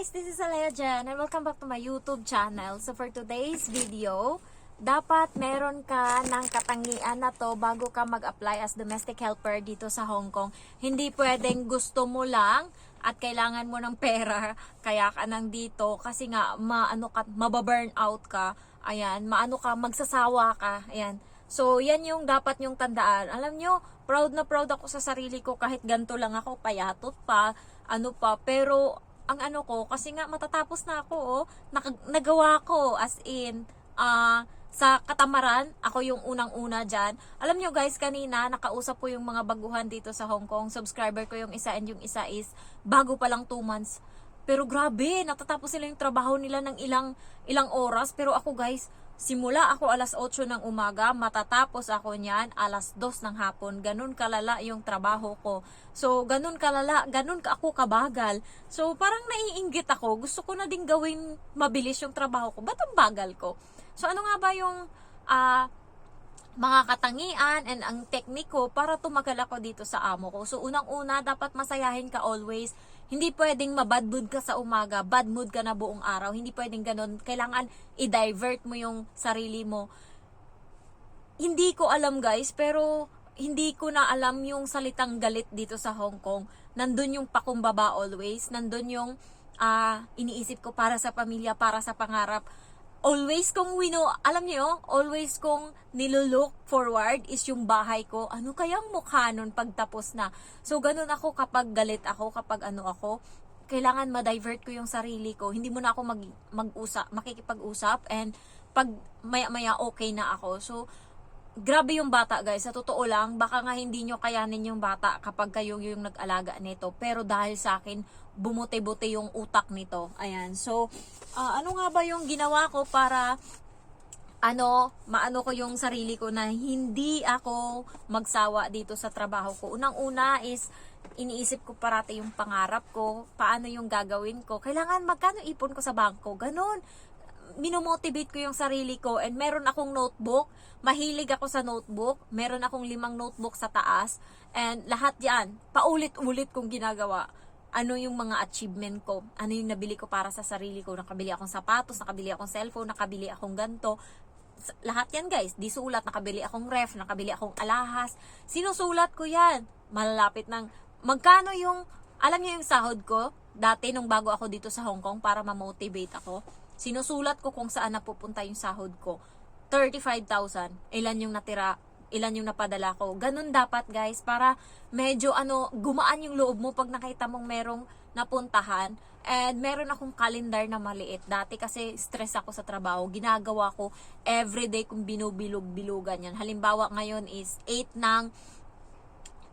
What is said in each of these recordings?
guys, this is Alea Jan and welcome back to my YouTube channel. So for today's video, dapat meron ka ng katangian na to bago ka mag-apply as domestic helper dito sa Hong Kong. Hindi pwedeng gusto mo lang at kailangan mo ng pera kaya ka nandito kasi nga mababurn out ka. Ayan, magsasawa ka. Ayan. So, yan yung dapat nyong tandaan. Alam nyo, proud na proud ako sa sarili ko kahit ganito lang ako, payatot pa, pero ang kasi nga matatapos na ako, nagawa ko, as in, sa katamaran, ako yung unang-una dyan. Alam nyo guys, kanina, nakausap ko yung mga baguhan dito sa Hong Kong, subscriber ko yung isa and yung isa is, bago pa lang 2 months. Pero grabe, natatapos sila yung trabaho nila ng ilang oras, pero ako guys, simula ako alas 8 ng umaga, matatapos ako niyan alas 2 ng hapon. Ganun kalala yung trabaho ko. So, ganun kalala, ganun ako kabagal. So, parang naiinggit ako. Gusto ko na din gawin mabilis yung trabaho ko. Ba't ang bagal ko? So, ano nga ba yung mga katangian and ang tekniko para tumagal ako dito sa amo ko? So, unang-una, dapat masayahin ka always. Hindi pwedeng mabad mood ka sa umaga, bad mood ka na buong araw. Hindi pwedeng ganun. Kailangan i-divert mo yung sarili mo. Hindi ko alam guys, pero hindi ko na alam yung salitang galit dito sa Hong Kong. Nandun yung pakumbaba always. Nandun yung iniisip ko para sa pamilya, para sa pangarap. Always alam niyo, always kong nilulook forward is yung bahay ko. Ano kayang mukha nun pagtapos na? So, ganun ako kapag galit ako, kapag ako, kailangan ma-divert ko yung sarili ko. Hindi mo na ako makikipag-usap, and pag maya-maya okay na ako. So, grabe yung bata guys, sa totoo lang, baka nga hindi nyo kayanin yung bata kapag kayo yung nag-alaga nito. Pero dahil sa akin, bumuti-buti yung utak nito. Ayan, so, ano nga ba yung ginawa ko para maano ko yung sarili ko na hindi ako magsawa dito sa trabaho ko. Unang-una is, iniisip ko parati yung pangarap ko, paano yung gagawin ko, kailangan magkano ipon ko sa bangko, ganun. Minomotivate ko yung sarili ko, and meron akong notebook, mahilig ako sa notebook, meron akong 5 notebook sa taas, and lahat yan, paulit-ulit kong ginagawa. Ano yung mga achievement ko, ano yung nabili ko para sa sarili ko, nakabili akong sapatos, nakabili akong cellphone, nakabili akong ganto, lahat yan guys, di sulat, nakabili akong ref, nakabili akong alahas, sinusulat ko yan, malalapit ng, magkano yung, alam niyo yung sahod ko, dati nung bago ako dito sa Hong Kong para ma-motivate ako, sinusulat ko kung saan napupunta yung sahod ko, 35,000, ilan yung natira, ilan yung napadala ko. Ganun dapat guys, para medyo gumaan yung loob mo pag nakita mong merong napuntahan. And meron akong calendar na maliit. Dati kasi stress ako sa trabaho. Ginagawa ko everyday kung binubilog-bilugan yan. Halimbawa ngayon is 8 ng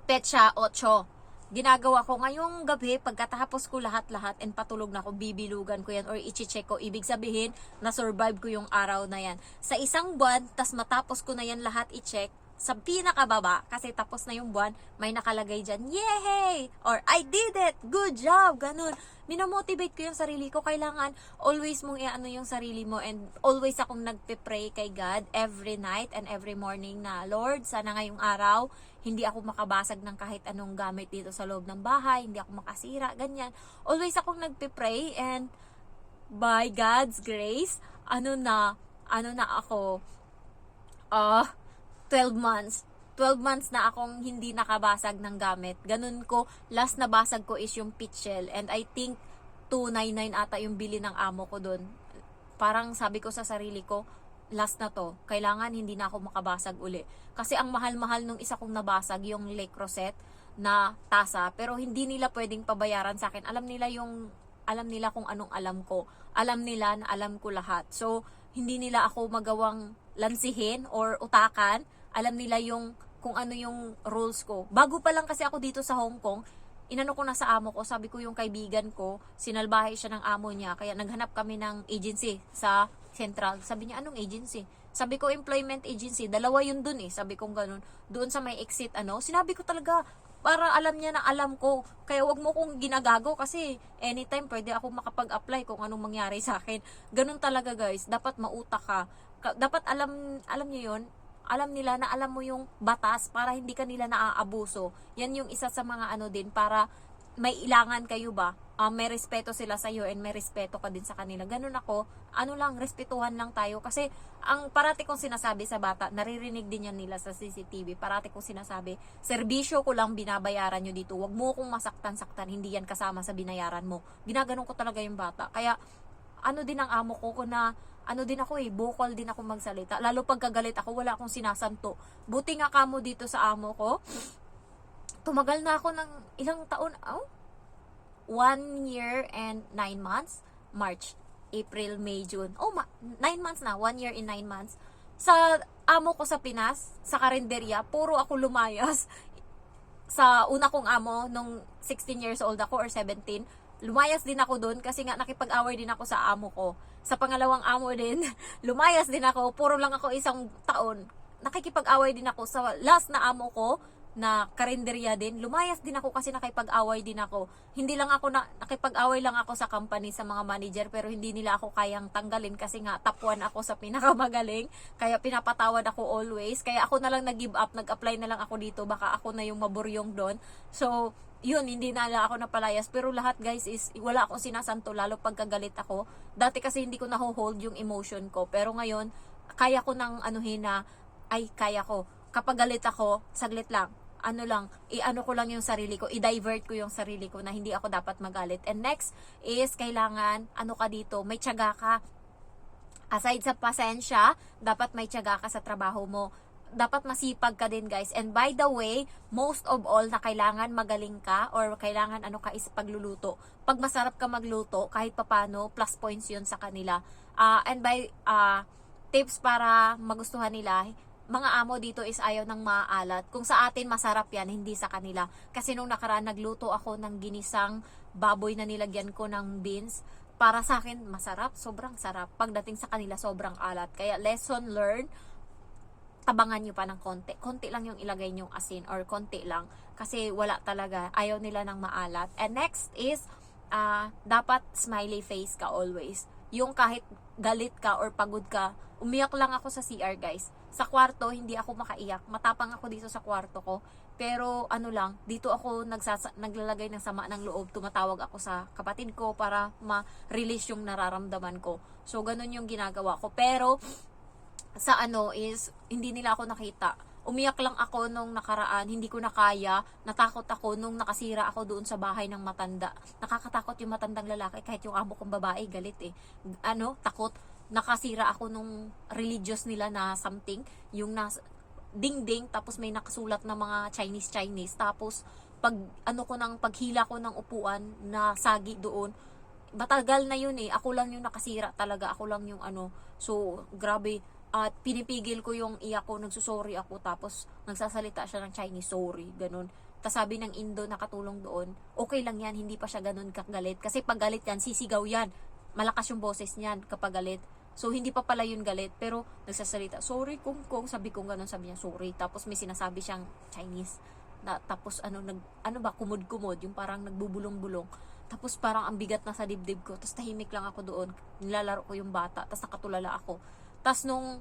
petsa 8. Ginagawa ko ngayong gabi, pagkatapos ko lahat-lahat and patulog na ako, bibilugan ko yan or i-check ko. Ibig sabihin, na-survive ko yung araw na yan. Sa isang buwan, tas matapos ko na yan lahat i-check, sa pinakababa, kasi tapos na yung buwan, may nakalagay dyan, yay! Or, I did it! Good job! Ganun. Minomotivate ko yung sarili ko. Kailangan always mong yung sarili mo, and always akong nagpe-pray kay God every night and every morning na, Lord, sana ngayong araw, hindi ako makabasag ng kahit anong gamit dito sa loob ng bahay, hindi ako makasira, ganyan. Always akong nagpe-pray, and by God's grace, ako, 12 months na akong hindi nakabasag ng gamit. Ganun ko, last na basag ko is yung pitchel, and I think 299 ata yung bili ng amo ko dun. Parang sabi ko sa sarili ko, last na to, kailangan hindi na ako makabasag uli. Kasi ang mahal-mahal nung isa kong nabasag, yung Le Creuset na tasa, pero hindi nila pwedeng pabayaran sa akin. Alam nila kung anong alam ko. Alam nila na alam ko lahat. So, hindi nila ako magawang lansihin or utakan. Alam nila kung ano yung rules ko. Bago pa lang kasi ako dito sa Hong Kong, inano ko na sa amo ko, sabi ko yung kaibigan ko, sinalbahe siya ng amo niya, kaya naghanap kami ng agency sa Central. Sabi niya, anong agency? Sabi ko, employment agency. 2 yun dun eh. Sabi ko ganun. Doon sa may exit, sinabi ko talaga, para alam niya na alam ko. Kaya wag mo kong ginagago kasi anytime pwede ako makapag-apply kung anong mangyari sa akin. Ganun talaga guys. Dapat mautak ka. Dapat alam niyo yun. Alam nila na alam mo yung batas para hindi ka nila naaabuso. Yan yung isa sa mga din para may ilangan kayo ba? may respeto sila sa iyo and may respeto ka din sa kanila. Ganun ako, ano lang, respetuhan lang tayo. Kasi ang parati kong sinasabi sa bata, naririnig din yan nila sa CCTV. Parati kong sinasabi, serbisyo ko lang binabayaran nyo dito. Huwag mo kong masaktan-saktan, hindi yan kasama sa binayaran mo. Ginaganon ko talaga yung bata. Kaya ano din ang amo ko na ano din ako vocal din ako magsalita. Lalo pag kagalit ako, wala akong sinasanto. Buti nga kamo dito sa amo ko. Tumagal na ako ng ilang taon. 1 year and 9 months. March, April, May, June. 9 months na. 1 year and 9 months. Sa amo ko sa Pinas, sa karinderya, puro ako lumayas. Sa una kong amo, nung 16 years old ako or 17, lumayas din ako doon kasi nga nakipag-away din ako sa amo ko. Sa pangalawang amo din, lumayas din ako. Puro lang ako isang taon. Nakikipag-away din ako sa last na amo ko na karinderya din. Lumayas din ako kasi nakipag-away din ako. Hindi lang ako nakipag-away lang ako sa company, sa mga manager, pero hindi nila ako kayang tanggalin kasi nga top 1 ako sa pinakamagaling. Kaya pinapatawad ako always. Kaya ako na lang nag-give up, nag-apply na lang ako dito. Baka ako na yung maburyong doon. So, yun, hindi na ako napalayas. Pero lahat guys is, wala akong sinasanto, lalo pagkagalit ako. Dati kasi hindi ko na-hold yung emotion ko. Pero ngayon, kaya ko nang kaya ko. Kapag galit ako, saglit lang. I-ano ko lang yung sarili ko, i-divert ko yung sarili ko na hindi ako dapat magalit. And next is, kailangan, ka dito, may tiyaga ka. Aside sa pasensya, dapat may tiyaga ka sa trabaho mo. Dapat masipag ka din guys. And by the way, most of all na kailangan magaling ka or kailangan is pagluluto. Pag masarap ka magluto, kahit papano, plus points yun sa kanila. And by tips para magustuhan nila, mga amo dito is ayaw ng maaalat. Kung sa atin masarap yan, hindi sa kanila. Kasi nung nakaraan nagluto ako ng ginisang baboy na nilagyan ko ng beans, para sa akin masarap, sobrang sarap. Pagdating sa kanila sobrang alat. Kaya lesson learned, tabangan nyo pa ng konti. Konti lang yung ilagay nyong asin or konti lang. Kasi wala talaga, ayaw nila ng maalat. And next is, dapat smiley face ka always. Yung kahit galit ka or pagod ka, umiyak lang ako sa CR guys. Sa kwarto, hindi ako makaiyak. Matapang ako dito sa kwarto ko. Pero dito ako naglalagay ng sama ng loob. Tumatawag ako sa kapatid ko para ma-release yung nararamdaman ko. So, ganun yung ginagawa ko. Pero, sa is, hindi nila ako nakita. Umiyak lang ako nung nakaraan, hindi ko na kaya. Natakot ako nung nakasira ako doon sa bahay ng matanda. Nakakatakot yung matandang lalaki, kahit yung amo kong babae, galit takot. Nakasira ako nung religious nila na something, yung dingding, tapos may nakasulat na mga Chinese, tapos paghila ko ng upuan na sagi doon, matagal na yun ako lang yung nakasira talaga, ako lang yung so grabe. At pinipigil ko yung iyak ko, nagsusorry ako, tapos nagsasalita siya ng Chinese, sorry, ganun. Tapos sabi ng Indo na katulong doon, okay lang yan, hindi pa siya ganun kagalit. Kasi pag galit yan, sisigaw yan. Malakas yung boses niyan kapag galit. So, hindi pa pala yun galit, pero nagsasalita, sorry kung, sabi ko ganun, sabi niya, sorry. Tapos may sinasabi siyang Chinese, tapos kumod-kumod, yung parang nagbubulong-bulong. Tapos parang ang bigat na sa dibdib ko, tapos tahimik lang ako doon, nilalaro ko yung bata, tapos nakatulala ako. Tapos nung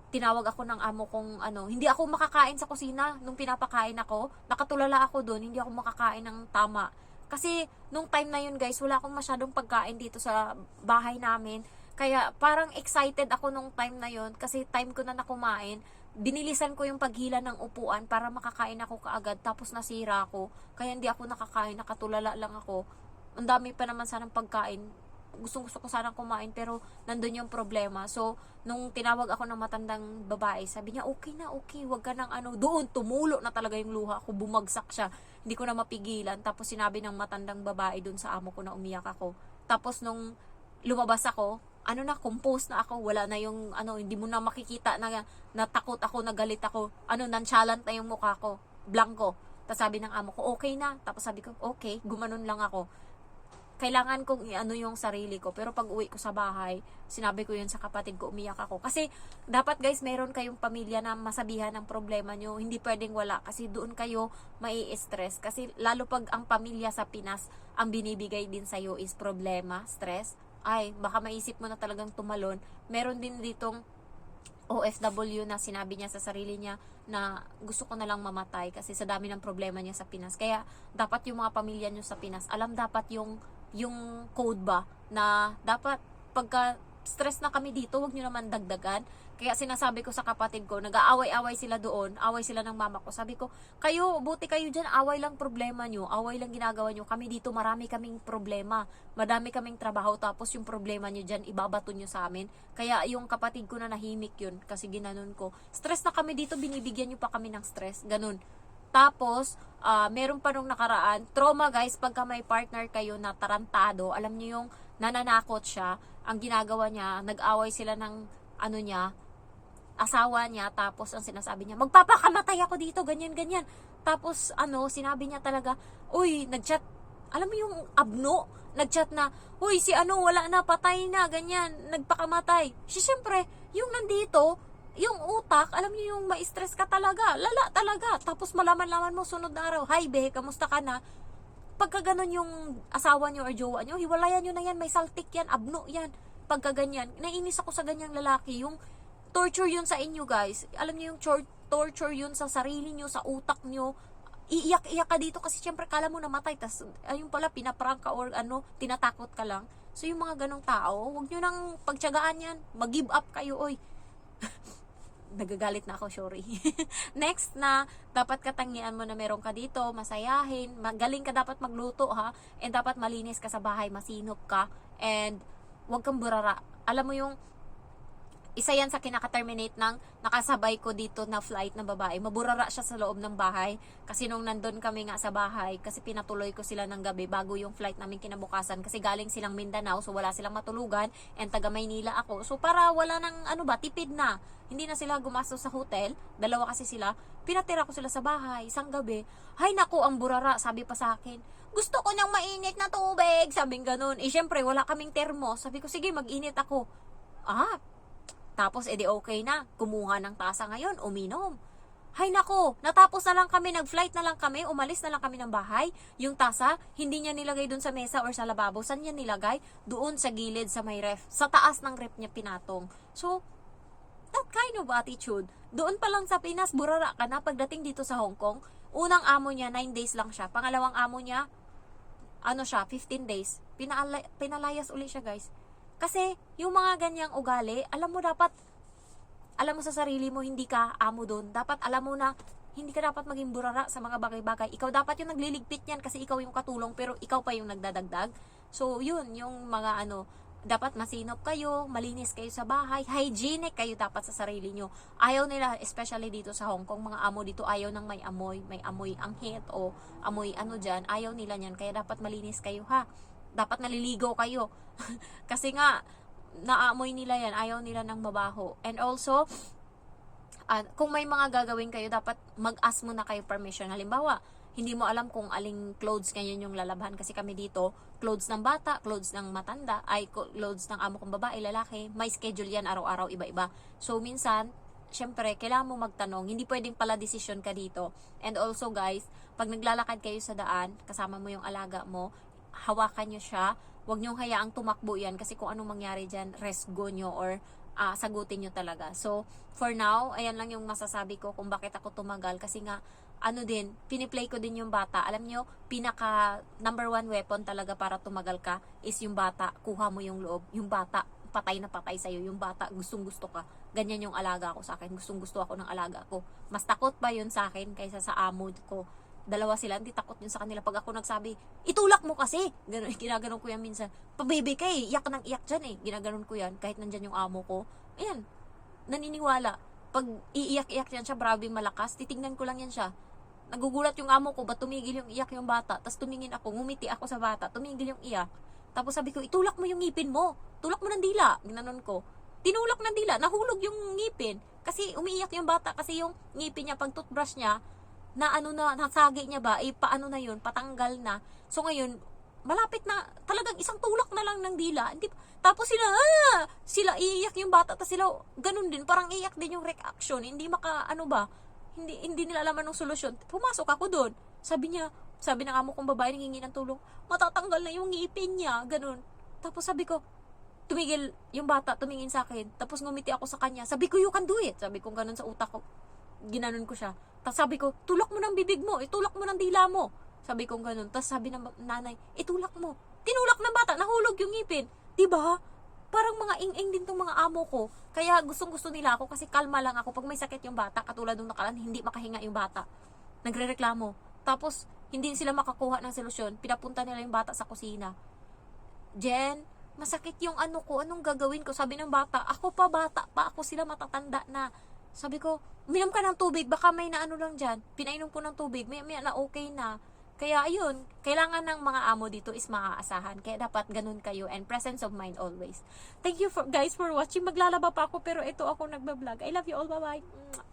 tinawag ako ng amo kong hindi ako makakain sa kusina nung pinapakain ako, nakatulala ako doon, hindi ako makakain ng tama. Kasi nung time na yun guys, wala akong masyadong pagkain dito sa bahay namin. Kaya parang excited ako nung time na yun kasi time ko na kumain. Dinilisan ko yung paghila ng upuan para makakain ako kaagad, tapos nasira ako. Kaya hindi ako nakakain, nakatulala lang ako. Ang dami pa naman sanang pagkain. Gusto ko sanang kumain pero nandun yung problema. So, nung tinawag ako ng matandang babae, sabi niya, okay na, okay, wag ka nang doon, tumulo na talaga yung luha ko, bumagsak siya. Hindi ko na mapigilan. Tapos sinabi ng matandang babae doon sa amo ko na umiyak ako. Tapos nung lumabas ako, compose na ako, wala na yung, hindi mo na makikita na natakot ako, nagalit ako, nonchalant na yung mukha ko, blanco. Tapos sabi ng amo ko, okay na. Tapos sabi ko, okay, gumanon lang ako. Kailangan kong yung sarili ko. Pero pag uwi ko sa bahay, sinabi ko yun sa kapatid ko, umiyak ako. Kasi dapat guys, mayroon kayong pamilya na masabihan ng problema nyo. Hindi pwedeng wala. Kasi doon kayo mai-stress. Kasi lalo pag ang pamilya sa Pinas, ang binibigay din sa'yo is problema, stress. Ay, baka maisip mo na talagang tumalon. Meron din ditong OFW na sinabi niya sa sarili niya na gusto ko na lang mamatay kasi sa dami ng problema niya sa Pinas. Kaya dapat yung mga pamilya niyo sa Pinas, alam dapat yung code ba na dapat pagka stress na kami dito, wag niyo naman dagdagan. Kaya sinasabi ko sa kapatid ko, nag-aaway-away sila doon, away sila ng mama ko. Sabi ko, kayo, buti kayo dyan, away lang problema nyo, away lang ginagawa nyo. Kami dito, marami kaming problema, madami kaming trabaho, tapos yung problema nyo dyan, ibabato nyo sa amin. Kaya yung kapatid ko na nahimik yun, kasi ginanon ko. Stress na kami dito, binibigyan nyo pa kami ng stress, ganun. Tapos, meron pa nung nakaraan, trauma guys, pagka may partner kayo na tarantado, alam nyo yung nananakot siya, ang ginagawa niya, nag-away sila ng asawa niya, tapos ang sinasabi niya, magpapakamatay ako dito, ganyan, ganyan. Tapos, sinabi niya talaga, uy, nagchat, alam mo yung abno, nagchat na, uy, si wala na, patay na, ganyan, nagpakamatay. Siyempre, yung nandito, yung utak, alam niyo yung ma-stress ka talaga, lala talaga. Tapos malaman-laman mo, sunod na araw, hi be, kamusta ka na? Pagka ganun yung asawa niyo or jowa niyo, hiwalayan niyo na yan, may saltik yan, abno yan. Pagka ganyan, naiinis ako sa ganyang lalaki, yung torture yun sa inyo guys. Alam niyo yung torture yun sa sarili niyo, sa utak niyo. Iiyak-iyak ka dito kasi syempre kala mo namatay, tas ayun pala pinaprank ka or tinatakot ka lang. So yung mga ganong tao, huwag niyo nang pagtiyagaan yan, mag-give up kayo, oy. Nagagalit na ako, sorry. Next na, dapat katangian mo na meron ka dito, masayahin, magaling ka dapat magluto ha, and dapat malinis ka sa bahay, masinop ka, and huwag kang burara. Alam mo yung, isa yan sa kinaka-terminate ng nakasabay ko dito na flight na babae. Maburara siya sa loob ng bahay. Kasi nung nandun kami nga sa bahay, kasi pinatuloy ko sila ng gabi bago yung flight namin kinabukasan. Kasi galing silang Mindanao, so wala silang matulugan. And taga Maynila ako. So para wala nang tipid na. Hindi na sila gumastos sa hotel. Dalawa kasi sila. Pinatira ko sila sa bahay, isang gabi. Hay naku, ang burara, sabi pa sa akin. Gusto ko ng mainit na tubig. Sabing ganun. Syempre, wala kaming termos. Sabi ko, sige, mag-init ako. Tapos, edi okay na. Kumuha ng tasa ngayon, uminom. Hay nako, natapos na lang kami, nag-flight na lang kami, umalis na lang kami ng bahay. Yung tasa, hindi niya nilagay dun sa mesa or sa lababo. Saan niya nilagay? Doon sa gilid, sa may ref. Sa taas ng ref niya pinatong. So, that kind of attitude. Doon pa lang sa Pinas, burara ka na. Pagdating dito sa Hong Kong, unang amo niya, 9 days lang siya. Pangalawang amo niya, 15 days. Pinalayas uli siya, guys. Kasi, yung mga ganyang ugali, alam mo sa sarili mo, hindi ka amo doon. Dapat alam mo na, hindi ka dapat maging burara sa mga bagay-bagay. Ikaw dapat yung nagliligpit yan kasi ikaw yung katulong, pero ikaw pa yung nagdadagdag. So, yun, yung mga dapat masinop kayo, malinis kayo sa bahay, hygienic kayo dapat sa sarili nyo. Ayaw nila, especially dito sa Hong Kong, mga amo dito, ayaw ng may amoy anghit o amoy dyan, ayaw nila yan. Kaya dapat malinis kayo ha. Dapat naliligo kayo. Kasi nga, naamoy nila yan. Ayaw nila ng mabaho. And also, kung may mga gagawin kayo, dapat mag-ask muna kayo permission. Halimbawa, hindi mo alam kung aling clothes ngayon yung lalabhan. Kasi kami dito, clothes ng bata, clothes ng matanda, clothes ng amo kong babae, lalaki. May schedule yan araw-araw, iba-iba. So, minsan, syempre, kailangan mo magtanong. Hindi pwedeng pala decision ka dito. And also, guys, pag naglalakad kayo sa daan, kasama mo yung alaga mo, hawakan nyo siya, huwag nyo hayaang tumakbo yan kasi kung anong mangyari dyan, resgo nyo or sagutin nyo talaga. So, for now, ayan lang yung masasabi ko kung bakit ako tumagal kasi nga, piniplay ko din yung bata. Alam nyo, pinaka number 1 weapon talaga para tumagal ka is yung bata. Kuha mo yung loob. Yung bata, patay na patay sa'yo. Yung bata, gustong gusto ka. Ganyan yung alaga ko sa akin. Gustong gusto ako ng alaga ko. Mas takot ba yun sa akin kaysa sa amo ko? Dalawa sila, hindi takot yun sa kanila. Pag ako nagsabi, itulak mo kasi. Ganun, ginaganon ko yan minsan. Pabebe ka iyak ng iyak dyan Ginaganon ko yan, kahit nandyan yung amo ko. Ayan, naniniwala. Pag iiyak-iyak yan siya, brabing malakas, titignan ko lang yan siya. Nagugulat yung amo ko, ba't tumigil yung iyak yung bata? Tapos tumingin ako, ngumiti ako sa bata, tumigil yung iyak. Tapos sabi ko, itulak mo yung ngipin mo. Tulak mo ng dila. Ginanon ko. Tinulak ng dila, nahulog yung ngipin. Kasi umiiyak yung bata, kasi yung ngipin niya, pag toothbrush niya, nasagi niya ba, paano na yun, patanggal na. So ngayon, malapit na, talagang isang tulak na lang ng dila. Tapos sila iiyak yung bata, tapos sila, ganun din, parang iiyak din yung reaction, hindi hindi nila alaman ng solusyon. Pumasok ako doon. Sabi ng amo kong babae, nangingi ng tulong, matatanggal na yung ngipin niya, ganun. Tapos sabi ko, tumigil yung bata, tumingin sa akin. Tapos ngumiti ako sa kanya. Sabi ko, you can do it. Sabi ko ganun sa utak ko. Ginanon ko siya. Tapos sabi ko, tulak mo ng bibig mo. Itulak mo ng dila mo. Sabi ko ganun. Tapos sabi ng nanay, itulak mo. Tinulak ng bata. Nahulog yung ngipin. Diba? Parang mga ing-ing din tong mga amo ko. Kaya gustong-gusto nila ako kasi kalma lang ako. Pag may sakit yung bata, katulad nung nakaraan, hindi makahinga yung bata. Nagrereklamo. Tapos, hindi sila makakuha ng solusyon. Pinapunta nila yung bata sa kusina. Jen, masakit yung ano ko, anong gagawin ko? Sabi ng bata, ako pa bata pa, ako sila matatanda na. Sabi ko, uminom ka ng tubig, baka may naano lang dyan. Pinainom ko ng tubig, may na okay na. Kaya ayun, kailangan ng mga amo dito is maaasahan. Kaya dapat ganun kayo and presence of mind always. Thank you guys for watching. Maglalaba pa ako pero ito ako nagbablog. I love you all. Bye-bye.